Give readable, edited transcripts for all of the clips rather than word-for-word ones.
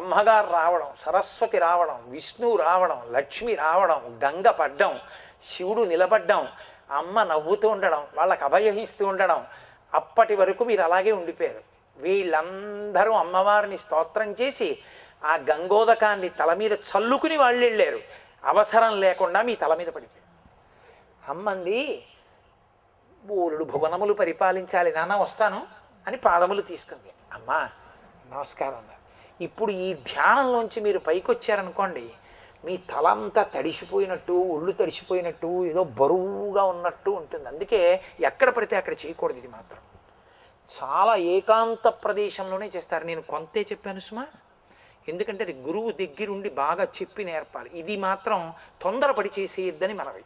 బ్రహ్మగారు రావడం, సరస్వతి రావడం, విష్ణువు రావడం, లక్ష్మి రావడం, గంగ పడ్డం, శివుడు నిలబడ్డం, అమ్మ నవ్వుతూ ఉండడం, వాళ్ళకి అభయహిస్తూ ఉండడం, అప్పటి వరకు మీరు అలాగే ఉండిపోయారు. వీళ్ళందరూ అమ్మవారిని స్తోత్రం చేసి ఆ గంగోదకాన్ని తల మీద చల్లుకుని వాళ్ళు వెళ్ళారు. అవసరం లేకుండా మీ తల మీద పడిపోయారు. అమ్మంది, బోలుడు భువనములు పరిపాలించాలి నాన్న, వస్తాను అని పాదములు తీసుకుంది. అమ్మా నమస్కారం అన్నారు. ఇప్పుడు ఈ ధ్యానంలోంచి మీరు పైకి వచ్చారనుకోండి, మీ తలంతా తడిసిపోయినట్టు, ఒళ్ళు తడిసిపోయినట్టు, ఏదో బరువుగా ఉన్నట్టు ఉంటుంది. అందుకే ఎక్కడ పడితే అక్కడ చేయకూడదు. ఇది మాత్రం చాలా ఏకాంత ప్రదేశంలోనే చేస్తారు. నేను కొంతే చెప్పాను సుమా, ఎందుకంటే అది గురువు దగ్గరుండి బాగా చెప్పి నేర్పాలి. ఇది మాత్రం తొందరపడి చేసేయద్దని మనవి.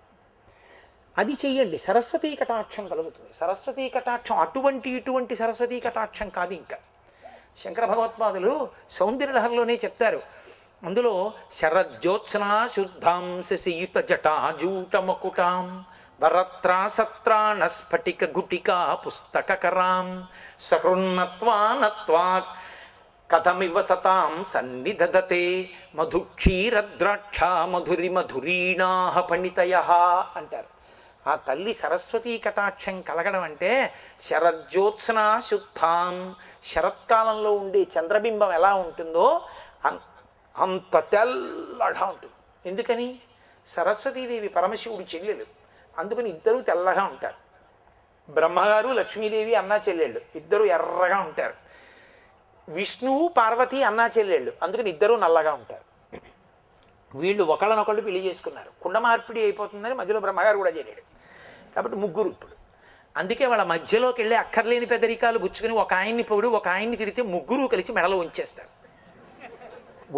అది చెయ్యండి, సరస్వతీ కటాక్షం కలుగుతుంది. సరస్వతీ కటాక్షం ఇటువంటి సరస్వతీ కటాక్షం కాదు. ఇంకా శంకర భగవత్పాదులు సౌందర్యలహరిలోనే చెప్తారు. అందులో శరజ్యోత్సనా శుద్ధాం శశియుత జటాజూటమకుటాం వరత్రాసత్రాణ స్ఫటిక గుటికా పుస్తకరాం సహృన్నత్వా కథమివ సతాం సన్నిధదతే మధుక్షీరద్రాక్ష మధురి మధురీణాహ పణితయ అంటారు. ఆ తల్లి సరస్వతీ కటాక్షం కలగడం అంటే శరజ్యోత్సనా శుద్ధాం, శరత్కాలంలో ఉండే చంద్రబింబం ఎలా ఉంటుందో అంత తెల్లగా ఉంటుంది. ఎందుకని? సరస్వతీదేవి పరమశివుడు చెల్లెలు, అందుకని ఇద్దరూ తెల్లగా ఉంటారు. బ్రహ్మగారు లక్ష్మీదేవి అన్నా చెల్లెళ్ళు, ఇద్దరు ఎర్రగా ఉంటారు. విష్ణువు పార్వతి అన్నా చెల్లెళ్ళు, అందుకని ఇద్దరూ నల్లగా ఉంటారు. వీళ్ళు ఒకళ్ళనొకళ్ళు పెళ్లి చేసుకున్నారు. కుండ మార్పిడి అయిపోతుందని మధ్యలో బ్రహ్మగారు కూడా చేరాడు. కాబట్టి ముగ్గురు ఇప్పుడు. అందుకే వాళ్ళ మధ్యలోకి వెళ్ళి అక్కర్లేని పెదరికాలు పుచ్చుకొని ఒక ఆయన్ని పొగిడి ఒక ఆయన్ని తిడితే ముగ్గురు కలిసి మెడలో ఉంచేస్తారు.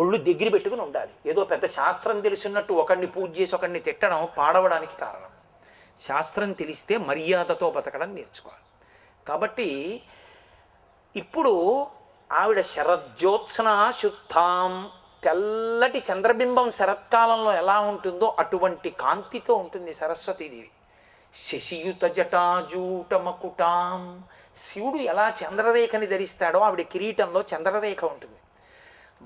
ఒళ్ళు దగ్గర పెట్టుకుని ఉండాలి. ఏదో పెద్ద శాస్త్రం తెలుసున్నట్టు ఒకడిని పూజ చేసి ఒకడిని తిట్టడం పాడవడానికి కారణం. శాస్త్రం తెలిస్తే మర్యాదతో బతకడం నేర్చుకోవాలి. కాబట్టి ఇప్పుడు ఆవిడ శరజ్యోత్సనా శుద్ధాం, తెల్లటి చంద్రబింబం శరత్కాలంలో ఎలా ఉంటుందో అటువంటి కాంతితో ఉంటుంది సరస్వతీదేవి. శశియుత జటాజూటమకుటాం, శివుడు ఎలా చంద్రరేఖని ధరిస్తాడో ఆవిడ కిరీటంలో చంద్రరేఖ ఉంటుంది.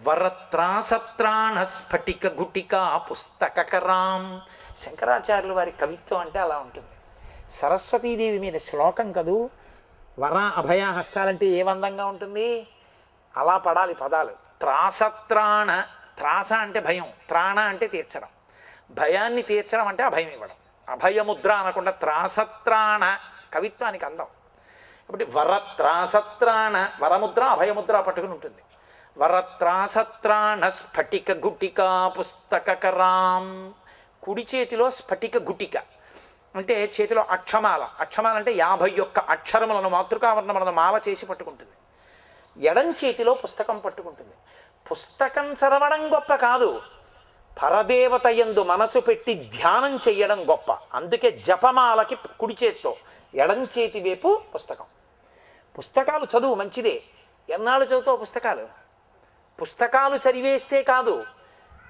వరత్రాసత్రాణ స్ఫటిక గుటికా పుస్తకరాం, శంకరాచార్యుల వారి కవిత్వం అంటే అలా ఉంటుంది. సరస్వతీదేవి మీద శ్లోకం కదూ, వర అభయ హస్తాలంటే ఏ వందంగా ఉంటుంది, అలా పడాలి పదాలు. త్రాసత్రాణ, త్రాస అంటే భయం, త్రాణ అంటే తీర్చడం, భయాన్ని తీర్చడం అంటే అభయం ఇవ్వడం. అభయముద్ర అనకుండా త్రాసత్రాణ, కవిత్వానికి అందం. కాబట్టి వరత్రాసత్రాణ, వరముద్ర అభయముద్ర పట్టుకుని ఉంటుంది. వరత్రాసత్రాణ స్ఫటిక గుటికా పుస్తకరాం, కుడి చేతిలో స్ఫటిక గుటిక అంటే చేతిలో అక్షమాల, అక్షమాల అంటే 51 అక్షరములను మాతృకావర్ణములను మాల చేసి పట్టుకుంటుంది. ఎడం చేతిలో పుస్తకం పట్టుకుంటుంది. పుస్తకం చదవడం గొప్ప కాదు, పరదేవత యందు మనసు పెట్టి ధ్యానం చెయ్యడం గొప్ప. అందుకే జపమాలకి కుడి చేత్తో, ఎడం చేతి వైపు పుస్తకం. పుస్తకాలు చదువు మంచిదే, ఎన్నాళ్ళు చదువుతావు పుస్తకాలు? పుస్తకాలు చదివేస్తే కాదు,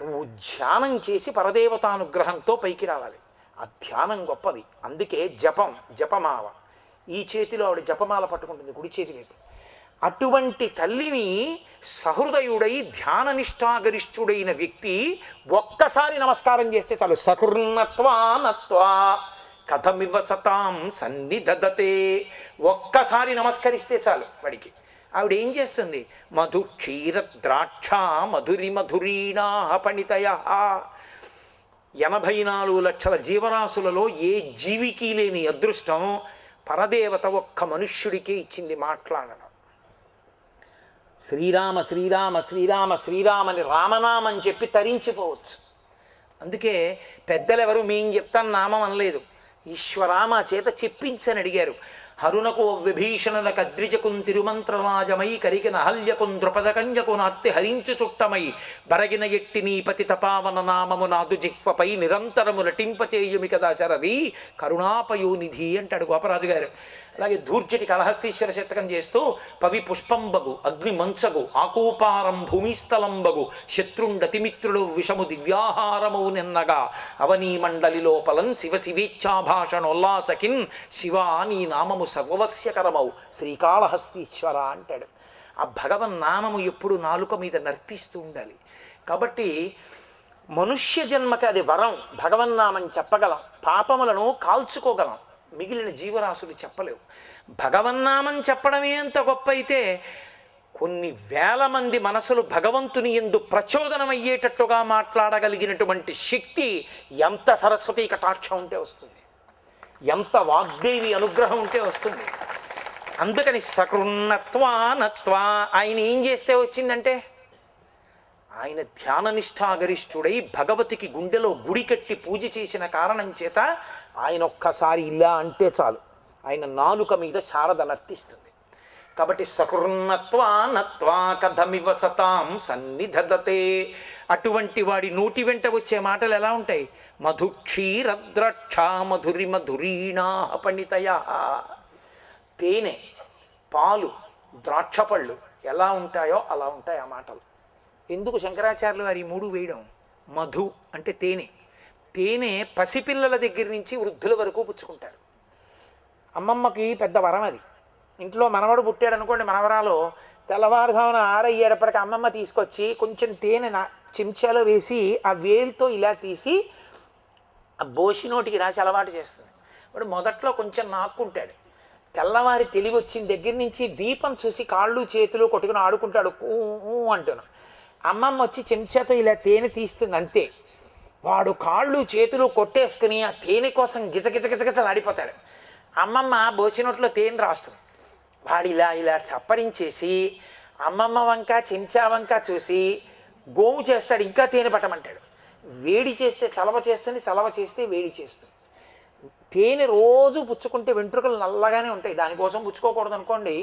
నువ్వు ధ్యానం చేసి పరదేవతానుగ్రహంతో పైకి రావాలి. ఆ ధ్యానం గొప్పది. అందుకే జపం, జపమాల. ఈ చేతిలో ఆవిడ జపమాల పట్టుకుంటుంది కుడి చేతి వైపు. అటువంటి తల్లిని సహృదయుడై ధ్యాననిష్టాగరిష్ఠుడైన వ్యక్తి ఒక్కసారి నమస్కారం చేస్తే చాలు. సకృన్నత్వా కథమివ సతాం సన్నిధదతే, ఒక్కసారి నమస్కరిస్తే చాలు వాడికి. ఆవిడ ఏం చేస్తుంది? మధు క్షీర ద్రాక్ష మధురి మధురీణా పణితయ. 84 లక్షల జీవరాశులలో ఏ జీవికి లేని అదృష్టం పరదేవత ఒక్క మనుష్యుడికే ఇచ్చింది మాట్లాడడం. శ్రీరామ శ్రీరామ శ్రీరామ శ్రీరామని రామనామని చెప్పి తరించిపోవచ్చు. అందుకే పెద్దలెవరు మేం చెప్తాను నామం అనలేదు, ఈశ్వరామ చేత చెప్పించని అడిగారు. హరునకు విభీషణులకు అద్రిజకున్ తిరుమంత్రరాజమై కరిగిన హల్యకున్ ద్రుపదకంజకు నార్తి హరించు చుట్టమై బరగిన ఎట్టి నీ పతి తపావన నామము నాదు జిహ్వపై నిరంతరము నటింపచేయుమి కదా శరది కరుణాపయోనిధి అంటాడు గోపరాజు గారు. అలాగే ధూర్జటి కళహస్తీశ్వర శతకం చేస్తూ పవి పుష్పంబగు అగ్ని మంచగు ఆకూపారం భూమిస్థలంబగు శత్రుండతిమిత్రులు విషము దివ్యాహారము నిన్నగా అవనీ మండలి లోపలం శివ శివేచ్ఛాభాషణోల్లాసకిన్ శివా నీ నామము సర్వవస్యకరమవు శ్రీకాళహస్తీశ్వర అంటాడు. ఆ భగవన్నామము ఎప్పుడు నాలుక మీద నర్తిస్తూ ఉండాలి. కాబట్టి మనుష్య జన్మకి అది వరం. భగవన్నామం చెప్పగలం, పాపములను కాల్చుకోగలం, మిగిలిన జీవరాశులు చెప్పలేవు. భగవన్నామం చెప్పడమే అంత గొప్ప అయితే కొన్ని వేల మంది మనసులు భగవంతుని యందు ప్రచోదనమయ్యేటట్టుగా మాట్లాడగలిగినటువంటి శక్తి ఎంత సరస్వతీ కటాక్షం ఉంటే వస్తుంది, ఎంత వాగ్దేవి అనుగ్రహం ఉంటే వస్తుంది. అందుకని సకృన్నత్వానత్వా ఆయన ఏం చేస్తే వచ్చిందంటే, ఆయన ధ్యాననిష్టాగరిష్ఠుడై భగవతికి గుండెలో గుడి కట్టి పూజ చేసిన కారణం చేత ఆయన ఒక్కసారి ఇలా అంటే చాలు ఆయన నాలుక మీద శారద నర్తిస్తుంది. కాబట్టి సకృన్నత్వానత్వా కథమివ సతాం సన్నిధదతే. అటువంటి వాడి నోటి వెంట వచ్చే మాటలు ఎలా ఉంటాయి? మధుక్షీరద్రక్ష మధురి మధురీణా పణితయా. తేనె, పాలు, ద్రాక్షపళ్ళు ఎలా ఉంటాయో అలా ఉంటాయి ఆ మాటలు. ఎందుకు శంకరాచార్యులు వారి మూడు వేయడం? మధు అంటే తేనె. తేనె పసిపిల్లల దగ్గర నుంచి వృద్ధుల వరకు పుచ్చుకుంటారు. అమ్మమ్మకి పెద్ద వరం అది. ఇంట్లో మనవడు పుట్టాడు అనుకోండి, మనవరాలు తెల్లవారుజామున 6-7 అమ్మమ్మ తీసుకొచ్చి కొంచెం తేనె చెంచాలో వేసి ఆ వేలుతో ఇలా తీసి ఆ బోసి నోటికి రాసి అలవాటు చేస్తుంది. వాడు మొదట్లో కొంచెం నాక్కుంటాడు. తెల్లవారి తెలివి వచ్చిన దగ్గర నుంచి దీపం చూసి కాళ్ళు చేతులు కొట్టుకుని ఆడుకుంటాడు అంటున్నాను. అమ్మమ్మ వచ్చి చెంచాతో ఇలా తేనె తీస్తుంది అంతే. వాడు కాళ్ళు చేతులు కొట్టేసుకుని ఆ తేనె కోసం గిజగిజగిజగిజలు ఆడిపోతాడు. అమ్మమ్మ బోసినోట్లో తేనె రాస్తుంది. వాడు ఇలా ఇలా చప్పరించేసి అమ్మమ్మ వంక చెంచా వంక చూసి గోము చేస్తాడు, ఇంకా తేనె పట్టమంటాడు. వేడి చేస్తే చలవ చేస్తుంది, చలవ చేస్తే వేడి చేస్తుంది. తేనె రోజు పుచ్చుకుంటే వెంట్రుకలు నల్లగానే ఉంటాయి, దానికోసం పుచ్చుకోకూడదు అనుకోండి.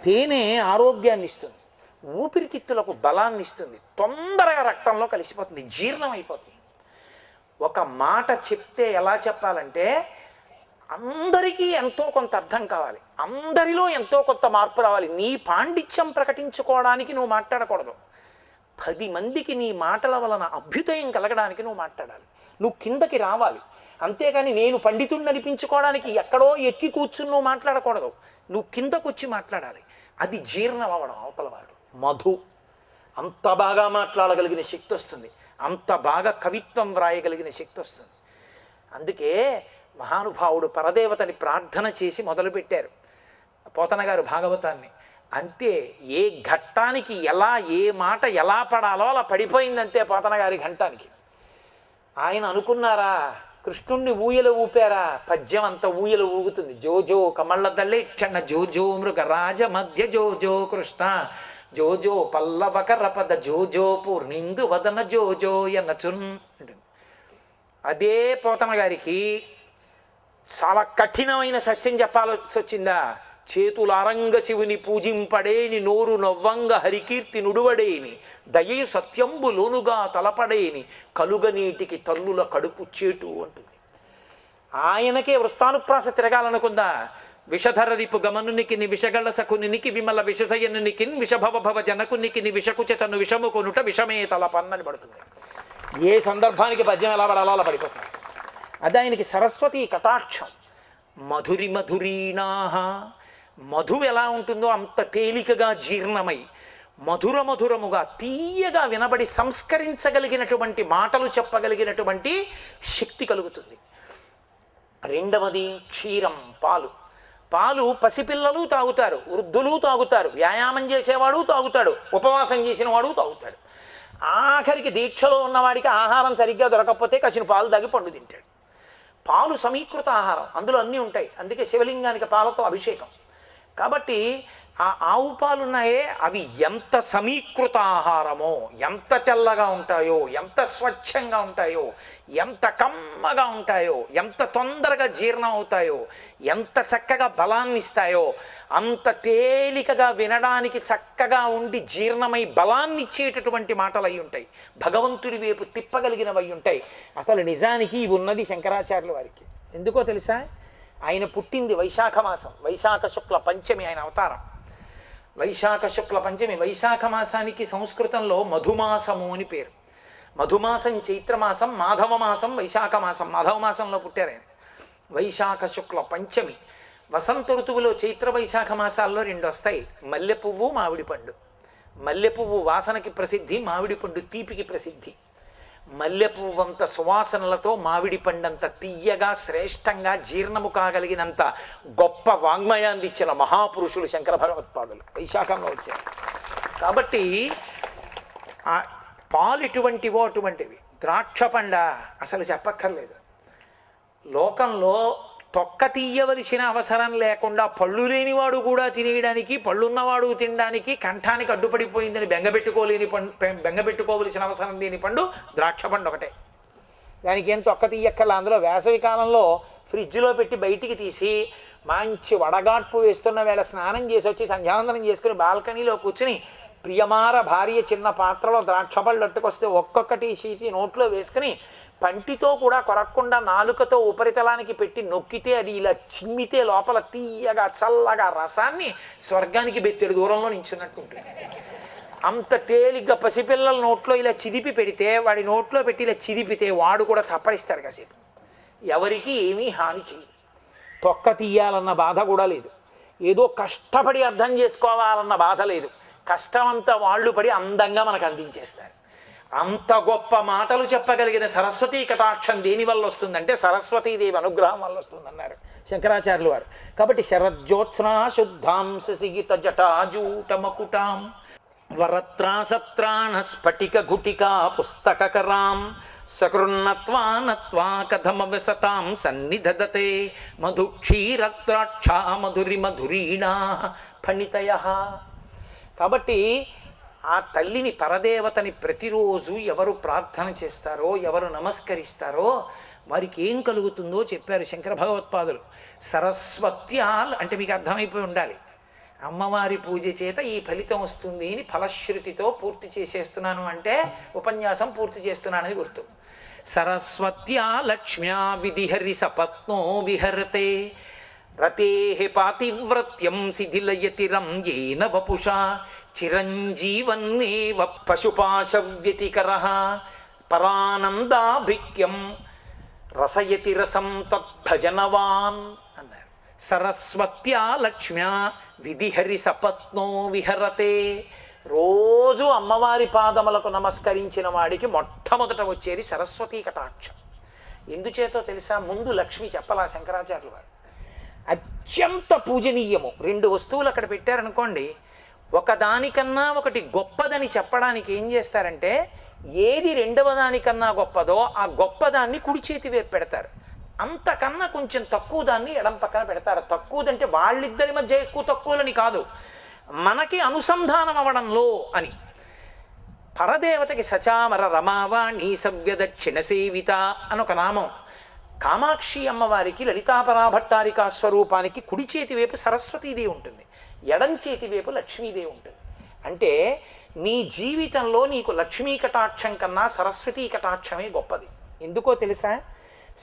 తేనె ఆరోగ్యాన్ని ఇస్తుంది, ఊపిరితిత్తులకు బలాన్ని ఇస్తుంది, తొందరగా రక్తంలో కలిసిపోతుంది, జీర్ణం అయిపోతుంది. ఒక మాట చెప్తే ఎలా చెప్పాలంటే అందరికీ ఎంతో కొంత అర్థం కావాలి, అందరిలో ఎంతో కొంత మార్పు రావాలి. నీ పాండిత్యం ప్రకటించుకోవడానికి నువ్వు మాట్లాడకూడదు, 10 మందికి నీ మాటల వలన అభ్యుదయం కలగడానికి నువ్వు మాట్లాడాలి. నువ్వు కిందకి రావాలి, అంతేకాని నేను పండితుడిని అనిపించుకోవడానికి ఎక్కడో ఎక్కి కూర్చుని నువ్వు మాట్లాడకూడదు. నువ్వు కిందకు వచ్చి మాట్లాడాలి. అది జీర్ణం అవ్వడం అవతల వారు. మధు అంత బాగా మాట్లాడగలిగిన శక్తి వస్తుంది, అంత బాగా కవిత్వం వ్రాయగలిగిన శక్తి వస్తుంది. అందుకే మహానుభావుడు పరదేవతని ప్రార్థన చేసి మొదలుపెట్టారు పోతన గారు భాగవతాన్ని. అంతే, ఏ ఘట్టానికి ఎలా ఏ మాట ఎలా పడాలో అలా పడిపోయిందంతే పోతన గారి ఘంటానికి. ఆయన అనుకున్నారా కృష్ణుణ్ణి ఊయల ఊపారా, పద్యం అంత ఊయల ఊగుతుంది. జోజో కమళ్ళదల్లే ఇచ్చన్న జోజో మృగరాజ మధ్య జోజో కృష్ణ జోజో పల్లవకరపద జోజో పూర్ణిందు వదన జోజో ఎన్నచున్. అదే పోతన గారికి చాలా కఠినమైన సత్యం చెప్పాల్సి వచ్చిందా? చేతులారంగ శివుని పూజింపడేని, నోరు నవ్వంగ హరికీర్తి నుడువడేని, దయయు సత్యంబు లోనుగా తలపడేని, కలుగనీటికి తల్లుల కడుపు చేటు అంటుంది. ఆయనకే వృత్తానుప్రాస తిరగాలనుకుందా? విషధర రిపు గమనునికి విషగళ సకునికి విమల విషసయనునికి విషభవభవ జనకునికి విషకుచతను విషము కొనుట విషమే తలపన్నని పడుతుంది. ఏ సందర్భానికి పద్యం ఎలా పడాలో అలా పడిపోతుంది. అది ఆయనకి సరస్వతి కటాక్షం. మధురి మధురీణాహ, మధు ఎలా ఉంటుందో అంత తేలికగా జీర్ణమై మధురముగా తీయగా వినబడి సంస్కరించగలిగినటువంటి మాటలు చెప్పగలిగినటువంటి శక్తి కలుగుతుంది. రెండవది క్షీరం, పాలు. పాలు పసిపిల్లలు తాగుతారు, వృద్ధులు తాగుతారు, వ్యాయామం చేసేవాడు తాగుతాడు, ఉపవాసం చేసిన వాడు తాగుతాడు. ఆఖరికి దీక్షలో ఉన్నవాడికి ఆహారం సరిగ్గా దొరకకపోతే కసిన పాలు తాగి పండు తింటాడు. పాలు సమీకృత ఆహారం, అందులో అన్నీ ఉంటాయి. అందుకే శివలింగానికి పాలతో అభిషేకం. కాబట్టి ఆ ఆవు పాలున్నాయే అవి ఎంత సమీకృత ఆహారమో, ఎంత తెల్లగా ఉంటాయో, ఎంత స్వచ్ఛంగా ఉంటాయో, ఎంత కమ్మగా ఉంటాయో, ఎంత తొందరగా జీర్ణం అవుతాయో, ఎంత చక్కగా బలాన్ని ఇస్తాయో, అంత తేలికగా వినడానికి చక్కగా ఉండి జీర్ణమై బలాన్ని ఇచ్చేటటువంటి మాటలు అయి ఉంటాయి. భగవంతుడి వైపు తిప్పగలిగినవి అయి ఉంటాయి. అసలు నిజానికి ఇవి ఉన్నది శంకరాచార్యుల వారికి. ఎందుకో తెలుసా? ఆయన పుట్టింది వైశాఖ మాసం, వైశాఖ శుక్ల పంచమి ఆయన అవతారం. వైశాఖ శుక్ల పంచమి, వైశాఖ మాసానికి సంస్కృతంలో మధుమాసము అని పేరు. మధుమాసం చైత్రమాసం, మాధవ మాసం వైశాఖ మాసం, మాధవ మాసంలో పుట్టారు ఆయన. వైశాఖ శుక్ల పంచమి వసంత ఋతువులో చైత్ర వైశాఖ మాసాల్లో రెండు వస్తాయి, మల్లె పువ్వు మామిడి పండు. మల్లె పువ్వు వాసనకి ప్రసిద్ధి, మామిడి పండు తీపికి ప్రసిద్ధి. మల్లె పువ్వంత సువాసనలతో మామిడి పండంత తీయగా శ్రేష్టంగా జీర్ణము కాగలిగినంత గొప్ప వాంగ్మయాన్ని ఇచ్చిన మహాపురుషులు శంకర భగవత్పాదులు వైశాఖంలో వచ్చారు. కాబట్టి ఆ పాలు ఎటువంటివో అటువంటివి. ద్రాక్ష పండ అసలు చెప్పక్కర్లేదు. లోకంలో తొక్క తీయవలసిన అవసరం లేకుండా పళ్ళు లేనివాడు కూడా తినేయడానికి, పళ్ళున్నవాడు తినడానికి కంఠానికి అడ్డుపడిపోయిందని బెంగపెట్టుకోవలసిన అవసరం లేని పండు ద్రాక్ష పండు ఒకటే. దానికి ఏం తొక్క తీయక్కర్లా. అందులో వేసవి కాలంలో ఫ్రిడ్జ్లో పెట్టి బయటికి తీసి మంచి వడగాట్పు వేస్తున్న వేళ స్నానం చేసి వచ్చి సంధ్యావందనం చేసుకుని బాల్కనీలో కూర్చుని ప్రియమార భార్య చిన్న పాత్రలో ద్రాక్ష పళ్ళు అట్టుకొస్తే ఒక్కొక్కటి సీసి నోట్లో వేసుకుని పంటితో కూడా కొరక్కుండా నాలుకతో ఉపరితలానికి పెట్టి నొక్కితే అది ఇలా చిమ్మితే లోపల తీయగా చల్లగా రసాన్ని స్వర్గానికి బెత్తెడు దూరంలో నించున్నట్టు ఉంటుంది. అంత తేలిగ్గా పసిపిల్లల నోట్లో ఇలా చిదిపి పెడితే వాడి నోట్లో పెట్టి ఇలా చిదిపితే వాడు కూడా చప్పరిస్తాడు కాసేపు. ఎవరికి ఏమీ హాని చేయదు. తొక్క తీయాలన్న బాధ కూడా లేదు. ఏదో కష్టపడి అర్థం చేసుకోవాలన్న బాధ లేదు. కష్టమంతా వాళ్ళు పడి అందంగా మనకు అందించేస్తారు. అంత గొప్ప మాటలు చెప్పగలిగిన సరస్వతీ కటాక్షం దేనివల్ల వస్తుందంటే సరస్వతీదేవి అనుగ్రహం వల్ల వస్తుందన్నారు శంకరాచార్యులు వారు. కాబట్టి శరజ్యోత్స్నా శుద్ధాం శశిగిత జటాజూటమకుటాం వరత్రాసత్రాణ స్ఫటిక గుటికా పుస్తకరాం సకృన్నత్వా నత్వా కథమ వ్యసతాం సన్నిధదతే మధుక్షీరద్రాక్షా మధురి మధురీణా ఫణితయః. కాబట్టి ఆ తల్లిని పరదేవతని ప్రతిరోజు ఎవరు ప్రార్థన చేస్తారో, ఎవరు నమస్కరిస్తారో వారికి ఏం కలుగుతుందో చెప్పారు శంకర భగవత్పాదులు. సరస్వత్యాల్ అంటే మీకు అర్థమైపోయి ఉండాలి, అమ్మవారి పూజ చేత ఈ ఫలితం వస్తుంది అని ఫలశ్రుతితో పూర్తి చేసేస్తున్నాను అంటే ఉపన్యాసం పూర్తి చేస్తున్నానని గుర్తు. సరస్వత్యా లక్ష్మ్యా విధిహరి సపత్నో విహరతే రతే పాతివ్రత్యం శిథిలయతి రంయేన వపుషా చిరంజీవన్నేవ పశుపాశవ్యతికరః పరానందాభిక్యం రసయతి రసం తద్భజనవాన్ అన్నారు. సరస్వత్యా లక్ష్మ్యా విధిహరి సపత్నో విహరతే. రోజు అమ్మవారి పాదములకు నమస్కరించిన వాడికి మొట్టమొదట వచ్చేది సరస్వతీ కటాక్షం. ఎందుచేతో తెలుసా? ముందు లక్ష్మి చెప్పలా శంకరాచార్యులు వారు. అత్యంత పూజనీయము రెండు వస్తువులు అక్కడ పెట్టారనుకోండి, ఒకదానికన్నా ఒకటి గొప్పదని చెప్పడానికి ఏం చేస్తారంటే ఏది రెండవ దానికన్నా గొప్పదో ఆ గొప్పదాన్ని కుడి చేతి వైపు పెడతారు, అంతకన్నా కొంచెం తక్కువ దాన్ని ఎడం పక్కన పెడతారు. తక్కువదంటే వాళ్ళిద్దరి మధ్య ఎక్కువ తక్కువలని కాదు, మనకి అనుసంధానం అవడంలో అని. పరదేవతకి సచామర రమావాణి సవ్యదక్షిణ సేవిత అని ఒక నామం. కామాక్షి అమ్మవారికి లలితాపరాభట్టారికా స్వరూపానికి కుడి చేతి వైపు సరస్వతీదేవి ఉంటుంది, ఎడం చేతి వైపు లక్ష్మీదేవి ఉంటుంది. అంటే నీ జీవితంలో నీకు లక్ష్మీ కటాక్షం కన్నా సరస్వతీ కటాక్షమే గొప్పది. ఎందుకో తెలుసా?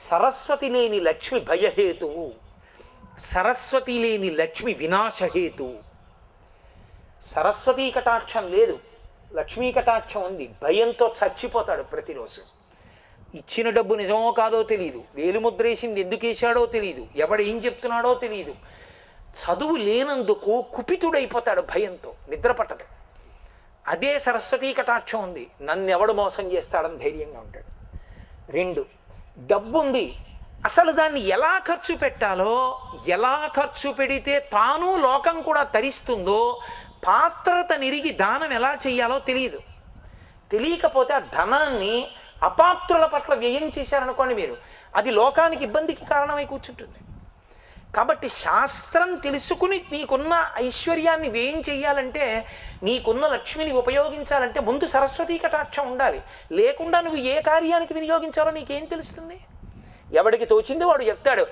సరస్వతి లేని లక్ష్మి భయహేతువు, సరస్వతి లేని లక్ష్మి వినాశహేతువు. సరస్వతీ కటాక్షం లేదు, లక్ష్మీ కటాక్షం ఉంది, భయంతో చచ్చిపోతాడు ప్రతిరోజు. ఇచ్చిన డబ్బు నిజమో కాదో తెలియదు, వేలుముద్రేసింది ఎందుకు వేశాడో తెలియదు, ఎవడు ఏం చెప్తున్నాడో తెలియదు. చదువు లేనందుకు కుపితుడైపోతాడు, భయంతో నిద్ర పట్టదు. అదే సరస్వతీ కటాక్షం ఉంది, నన్ను ఎవడు మోసం చేస్తాడని ధైర్యంగా ఉంటాడు. రెండు, డబ్బు ఉంది, అసలు దాన్ని ఎలా ఖర్చు పెట్టాలో, ఎలా ఖర్చు పెడితే తాను లోకం కూడా తరిస్తుందో, పాత్రత నిరిగి దానం ఎలా చెయ్యాలో తెలియదు. తెలియకపోతే ఆ ధనాన్ని అపాత్రుల పట్ల వ్యయం చేశారనుకోండి మీరు, అది లోకానికి ఇబ్బందికి కారణమై కూర్చుంటుంది. కాబట్టి శాస్త్రం తెలుసుకుని నీకున్న ఐశ్వర్యాన్ని వ్యయం చెయ్యాలంటే, నీకున్న లక్ష్మిని ఉపయోగించాలంటే ముందు సరస్వతీ కటాక్షం ఉండాలి. లేకుండా నువ్వు ఏ కార్యానికి వినియోగించాలో నీకేం తెలుస్తుంది? ఎవడికి తోచింది వాడు చెప్తాడు,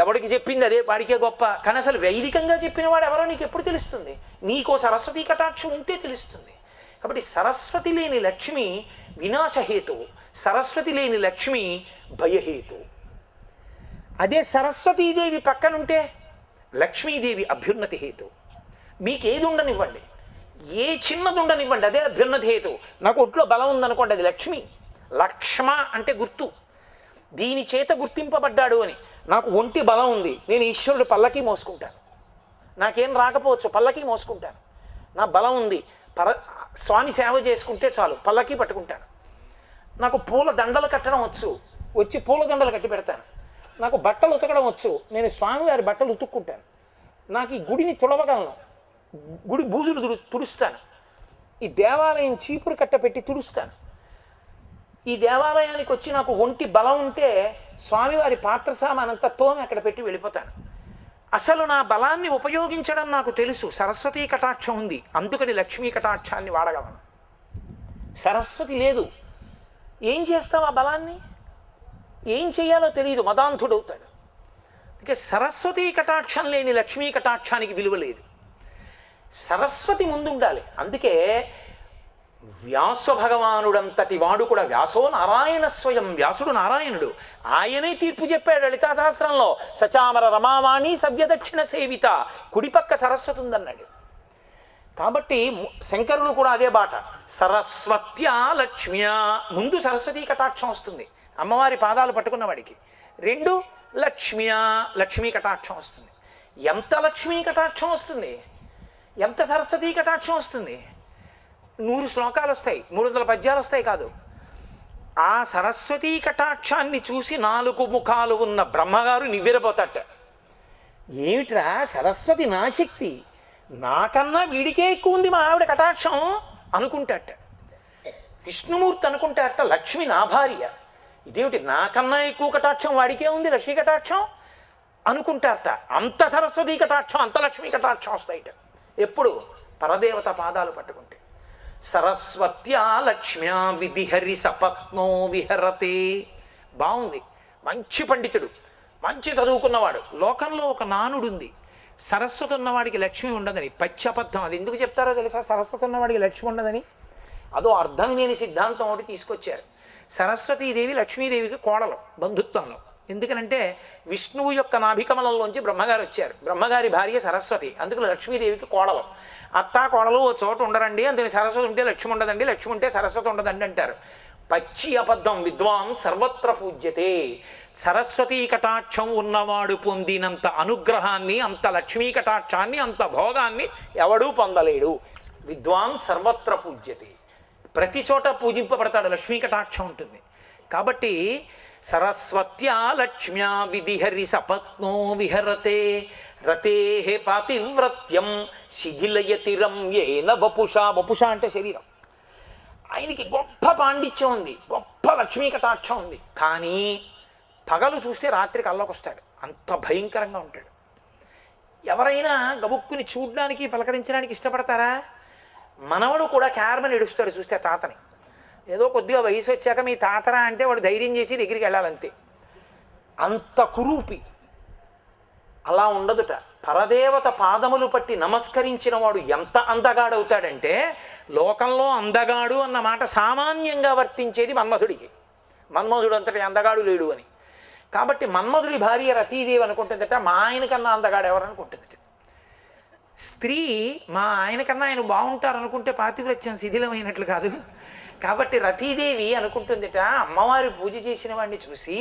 ఎవడికి చెప్పింది అదే వాడికే గొప్ప. కానీ అసలు వైదికంగా చెప్పిన వాడు ఎవరో నీకు ఎప్పుడు తెలుస్తుంది? నీకో సరస్వతీ కటాక్షం ఉంటే తెలుస్తుంది. కాబట్టి సరస్వతి లేని లక్ష్మి వినాశహేతువు, సరస్వతి లేని లక్ష్మి భయహేతువు. అదే సరస్వతీదేవి పక్కనుంటే లక్ష్మీదేవి అభ్యున్నతి హేతు. మీకేది ఉండనివ్వండి, ఏ చిన్నది ఉండనివ్వండి, అదే అభ్యున్నతి హేతు. నాకు ఒంట్లో బలం ఉందనుకోండి, అది లక్ష్మి. లక్ష్మ అంటే గుర్తు, దీని చేత గుర్తింపబడ్డాడు అని. నాకు ఒంటి బలం ఉంది, నేను ఈశ్వరుడు పల్లకి మోసుకుంటాను. నాకేం రాకపోవచ్చు, పల్లకి మోసుకుంటాను. నా బలం ఉంది, స్వామి సేవ చేసుకుంటే చాలు, పల్లకి పట్టుకుంటాను. నాకు పూల దండలు కట్టడం వచ్చి పూల దండలు కట్టి పెడతాను. నాకు బట్టలు ఉతకడం వచ్చు, నేను స్వామివారి బట్టలు ఉతుక్కుంటాను. నాకు ఈ గుడిని తుడవగలను, గుడి బూజులు తుడుస్తాను. ఈ దేవాలయం చీపురు కట్ట పెట్టి తుడుస్తాను. ఈ దేవాలయానికి వచ్చి నాకు ఒంటి బలం ఉంటే స్వామివారి పాత్ర సామానంతా తోమి అక్కడ పెట్టి వెళ్ళిపోతాను. అసలు నా బలాన్ని ఉపయోగించడం నాకు తెలుసు. సరస్వతీ కటాక్షం ఉంది, అందుకని లక్ష్మీ కటాక్షాన్ని వాడగలను. సరస్వతి లేదు, ఏం చేస్తావు? ఆ బలాన్ని ఏం చేయాలో తెలియదు, మదాంధుడవుతాడు. అందుకే సరస్వతీ కటాక్షం లేని లక్ష్మీ కటాక్షానికి విలువ లేదు. సరస్వతి ముందుండాలి. అందుకే వ్యాస భగవానుడంతటి వాడు కూడా, వ్యాసో నారాయణ స్వయం, వ్యాసుడు నారాయణుడు, ఆయనే తీర్పు చెప్పాడు లలితా సహస్రంలో. సచామర రమావాణి సవ్యదక్షిణ సేవిత, కుడిపక్క సరస్వతి ఉందన్నాడు. కాబట్టి శంకరులు కూడా అదే బాట. సరస్వత్యా లక్ష్మ్యా, ముందు సరస్వతీ కటాక్షం వస్తుంది అమ్మవారి పాదాలు పట్టుకున్న వాడికి. 2 లక్ష్మ్యా, లక్ష్మీ కటాక్షం వస్తుంది. ఎంత లక్ష్మీ కటాక్షం వస్తుంది, ఎంత సరస్వతీ కటాక్షం వస్తుంది? 100 శ్లోకాలు వస్తాయి, 300 పద్యాలు వస్తాయి కాదు. ఆ సరస్వతీ కటాక్షాన్ని చూసి 4 ముఖాలు ఉన్న బ్రహ్మగారు నివ్వెరపోతాట. ఏమిట్రా సరస్వతి నా శక్తి, నాకన్నా వీడికే ఎక్కువ ఉంది మా ఆవిడ కటాక్షం అనుకుంటాట. విష్ణుమూర్తి అనుకుంటారట లక్ష్మి నా భార్య, ఇదేమిటి నాకన్నా ఎక్కువ కటాక్షం వాడికే ఉంది లక్ష్మీ కటాక్షం అనుకుంటారట. అంత సరస్వతీ కటాక్షం, అంత లక్ష్మీ కటాక్షం వస్తాయిట ఎప్పుడు? పరదేవత పాదాలు పట్టుకుంటే. సరస్వత్యా లక్ష్మ్యా విధిహరి సపత్నో విహరతే. బాగుంది, మంచి పండితుడు, మంచి చదువుకున్నవాడు. లోకంలో ఒక నానుడు ఉంది, సరస్వతి ఉన్నవాడికి లక్ష్మి ఉండదని. పచ్చబద్ధం. అది ఎందుకు చెప్తారో తెలుసా? సరస్వతి ఉన్నవాడికి లక్ష్మి ఉండదని అదో అర్థం లేని సిద్ధాంతం ఒకటి తీసుకొచ్చారు. సరస్వతీదేవి లక్ష్మీదేవికి కోడలు బంధుత్వంలో. ఎందుకనంటే విష్ణువు యొక్క నాభికమలంలోంచి బ్రహ్మగారు వచ్చారు, బ్రహ్మగారి భార్య సరస్వతి, అందుకు లక్ష్మీదేవికి కోడలు. అత్తా కోడలు ఓ చోట ఉండరండి, అందుకని సరస్వతి ఉంటే లక్ష్మి ఉండదండి, లక్ష్మి ఉంటే సరస్వతి ఉండదండి అంటారు. పచ్చి అబద్ధం. విద్వాన్ సర్వత్ర పూజ్యతే. సరస్వతీ కటాక్షం ఉన్నవాడు పొందినంత అనుగ్రహాన్ని, అంత లక్ష్మీ కటాక్షాన్ని, అంత భోగాన్ని ఎవడూ పొందలేడు. విద్వాన్ సర్వత్ర పూజ్యతే, ప్రతి చోట పూజింపబడతాడు, లక్ష్మీ కటాక్షం ఉంటుంది. కాబట్టి సరస్వత్యా లక్ష్మ్యా విధిహరి సపత్నో విహరతే రతే పాతివ్రత్యం శిథిలయతి రమ్యేన వపుష. వపుష అంటే శరీరం. ఆయనకి గొప్ప పాండిత్యం ఉంది, గొప్ప లక్ష్మీ కటాక్షం ఉంది. కానీ పగలు చూస్తే రాత్రి కల్లోకి వస్తాడు, అంత భయంకరంగా ఉంటాడు. ఎవరైనా గబుక్కుని చూడడానికి పలకరించడానికి ఇష్టపడతారా? మనవడు కూడా క్యారమని ఏడుస్తాడు చూస్తే తాతని. ఏదో కొద్దిగా వయసు వచ్చాక మీ తాతరా అంటే వాడు ధైర్యం చేసి దగ్గరికి వెళ్ళాలంతే. అంత కురూపి. అలా ఉండదుట. పరదేవత పాదములు పట్టి నమస్కరించిన వాడు ఎంత అందగాడవుతాడంటే, లోకంలో అందగాడు అన్న మాట సామాన్యంగా వర్తించేది మన్మధుడికి. మన్మధుడు అంతటి అందగాడు లేడు అని. కాబట్టి మన్మధుడి భార్య రతీదేవి అనుకుంటుందట మా ఆయన కన్నా అందగాడు ఎవరు అనుకుంటుందట. స్త్రీ మా ఆయన కన్నా ఆయన బాగుంటారు అనుకుంటే పాతివ్రత్యం శిథిలమైనట్లు కాదు. కాబట్టి రతీదేవి అనుకుంటుందిట, అమ్మవారి పూజ చేసిన వాడిని చూసి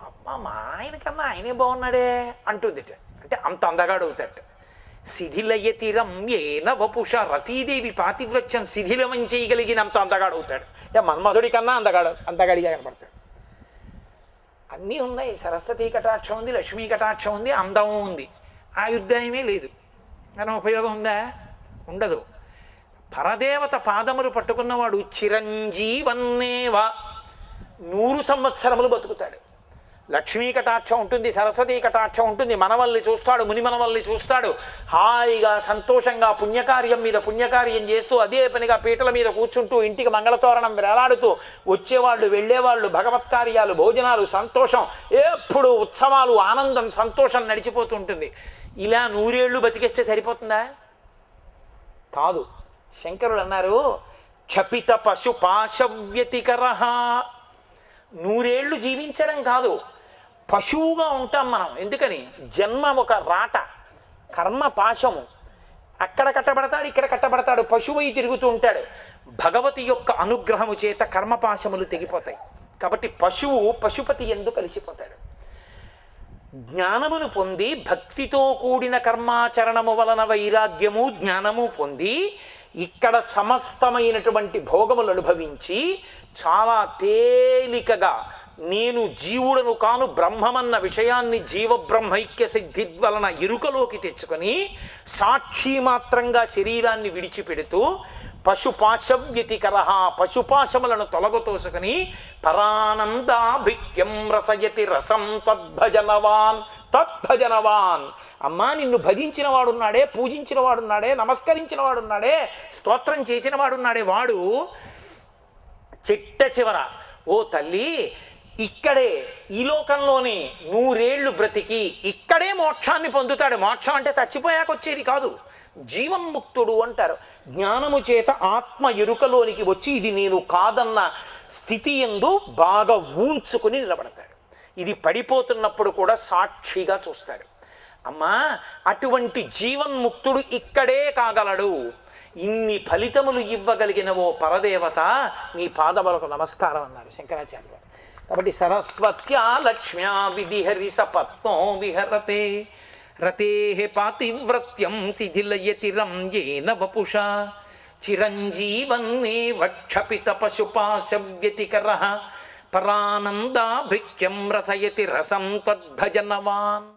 అమ్మ మా ఆయన కన్నా ఆయనే బాగున్నాడే అంటుందిట. అంటే అంత అందగాడు అవుతాడు. శిథిలయతి రమ్యేన వపుష. రతీదేవి పాతివ్రత్యం శిథిలమం చేయగలిగినంత అందగాడు అవుతాడు. అంటే మన్మధుడి కన్నా అందగాడిగా కనపడతాడు. అన్నీ ఉన్నాయి. సరస్వతీ కటాక్షం ఉంది, లక్ష్మీ కటాక్షం ఉంది, అందం ఉంది. ఆయుర్దాయమే లేదు. కానీ ఉపయోగం ఉందా? ఉండదు. పరదేవత పాదములు పట్టుకున్నవాడు చిరంజీవన్నేవ 100 సంవత్సరములు బతుకుతాడు. లక్ష్మీ కటాక్షం ఉంటుంది, సరస్వతీ కటాక్షం ఉంటుంది. మనవల్ని చూస్తాడు, ముని మనవల్ని చూస్తాడు. హాయిగా సంతోషంగా పుణ్యకార్యం మీద పుణ్యకార్యం చేస్తూ అదే పనిగా పీటల మీద కూర్చుంటూ ఇంటికి మంగళతోరణం వేలాడుతూ వచ్చేవాళ్ళు వెళ్ళేవాళ్ళు, భగవత్కార్యాలు, భోజనాలు, సంతోషం, ఎప్పుడు ఉత్సవాలు, ఆనందం, సంతోషం నడిచిపోతూ ఉంటుంది. ఇలా 100 ఏళ్ళు బతికేస్తే సరిపోతుందా? కాదు. శంకరులు అన్నారు క్షపిత పశు పాశవ్యతికర. 100 ఏళ్ళు జీవించడం కాదు, పశువుగా ఉంటాం మనం. ఎందుకని? జన్మ ఒక రాట, కర్మ పాశము. అక్కడ కట్టబడతాడు, ఇక్కడ కట్టబడతాడు, పశువై తిరుగుతూ ఉంటాడు. భగవతి యొక్క అనుగ్రహము చేత కర్మపాశములు తెగిపోతాయి. కాబట్టి పశువు పశుపతి యందు కలిసిపోతాడు. జ్ఞానమును పొంది భక్తితో కూడిన కర్మాచరణము వలన వైరాగ్యము జ్ఞానము పొంది ఇక్కడ సమస్తమైనటువంటి భోగములు అనుభవించి చాలా తేలికగా నేను జీవుడను కాను బ్రహ్మమన్న విషయాన్ని జీవబ్రహ్మైక్య సిద్ధి వలన ఇరుకలోకి తెచ్చుకొని సాక్షి మాత్రంగా శరీరాన్ని విడిచిపెడుతూ పశుపాశవ్యతికర పశుపాశములను తొలగతోసుకుని పరానందాభిక్యం రసయతి రసం తద్భజనవాన్ తద్భజనవాన్. అమ్మా, నిన్ను భజించిన వాడున్నాడే, పూజించిన వాడున్నాడే, నమస్కరించిన వాడున్నాడే, స్తోత్రం చేసిన వాడున్నాడే, వాడు చిట్ట చివర ఓ తల్లి ఇక్కడే ఈ లోకంలోనే 100 ఏళ్ళు బ్రతికి ఇక్కడే మోక్షాన్ని పొందుతాడు. మోక్షం అంటే చచ్చిపోయాక వచ్చేది కాదు, జీవన్ముక్తుడు అంటారు. జ్ఞానము చేత ఆత్మ ఎరుకలోనికి వచ్చి ఇది నేను కాదన్న స్థితి యందు బాగా ఊంచుకుని నిలబడతాడు. ఇది పడిపోతున్నప్పుడు కూడా సాక్షిగా చూస్తాడు. అమ్మా, అటువంటి జీవన్ముక్తుడు ఇక్కడే కాగలడు. ఇన్ని ఫలితములు ఇవ్వగలిగిన ఓ పరదేవత నీ పాదములకు నమస్కారం అన్నారు శంకరాచార్య గారు. కాబట్టి సరస్వత్యా లక్ష్మ్యా విధిహరి సపత్నో విహరతే రతే పాతివ్రత్యం శిథిలయతి రంయేన వపుషా చిరంజీవన్నేవ క్షపిత పశుపాశవ్యతికర పరానందాభిక్యం రసయతి రసం తద్భజనవాన్.